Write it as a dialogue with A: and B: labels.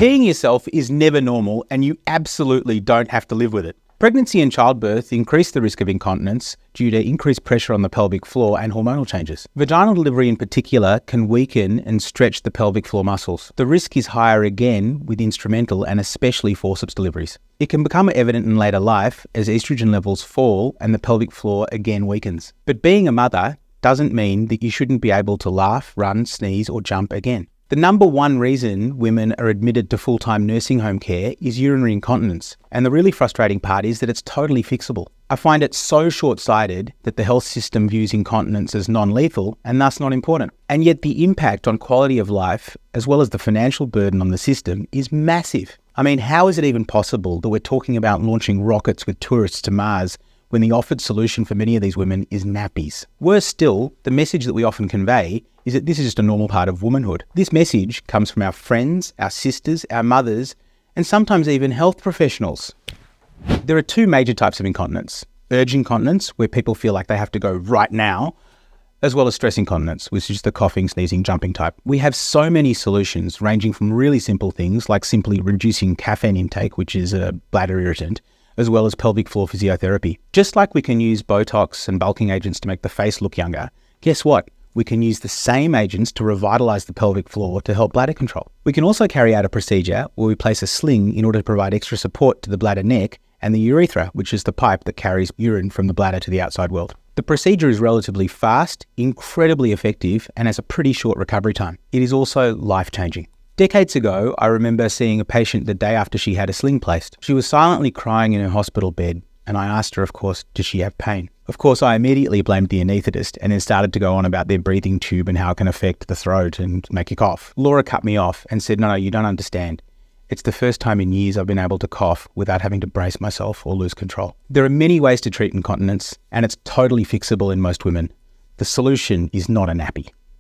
A: Peeing yourself is never normal, and you absolutely don't have to live with it. Pregnancy and childbirth increase the risk of incontinence due to increased pressure on the pelvic floor and hormonal changes. Vaginal delivery in particular can weaken and stretch the pelvic floor muscles. The risk is higher again with instrumental and especially forceps deliveries. It can become evident in later life as estrogen levels fall and the pelvic floor again weakens. But being a mother doesn't mean that you shouldn't be able to laugh, run, sneeze, or jump again. The number one reason women are admitted to full-time nursing home care is urinary incontinence. And the really frustrating part is that it's totally fixable. I find it so short-sighted that the health system views incontinence as non-lethal and thus not important. And yet the impact on quality of life, as well as the financial burden on the system, is massive. I mean, how is it even possible that we're talking about launching rockets with tourists to Mars when the offered solution for many of these women is nappies? Worse still, the message that we often convey is that this is just a normal part of womanhood. This message comes from our friends, our sisters, our mothers, and sometimes even health professionals. There are two major types of incontinence: urge incontinence, where people feel like they have to go right now, as well as stress incontinence, which is the coughing, sneezing, jumping type. We have so many solutions ranging from really simple things like simply reducing caffeine intake, which is a bladder irritant, as well as pelvic floor physiotherapy. Just like we can use Botox and bulking agents to make the face look younger, guess what? We can use the same agents to revitalize the pelvic floor to help bladder control. We can also carry out a procedure where we place a sling in order to provide extra support to the bladder neck and the urethra, which is the pipe that carries urine from the bladder to the outside world. The procedure is relatively fast, incredibly effective, and has a pretty short recovery time. It is also life-changing. Decades ago, I remember seeing a patient the day after she had a sling placed. She was silently crying in her hospital bed, and I asked her, of course, does she have pain? Of course, I immediately blamed the anaesthetist and then started to go on about their breathing tube and how it can affect the throat and make you cough. Laura cut me off and said, no, you don't understand. It's the first time in years I've been able to cough without having to brace myself or lose control. There are many ways to treat incontinence, and it's totally fixable in most women. The solution is not a nappy.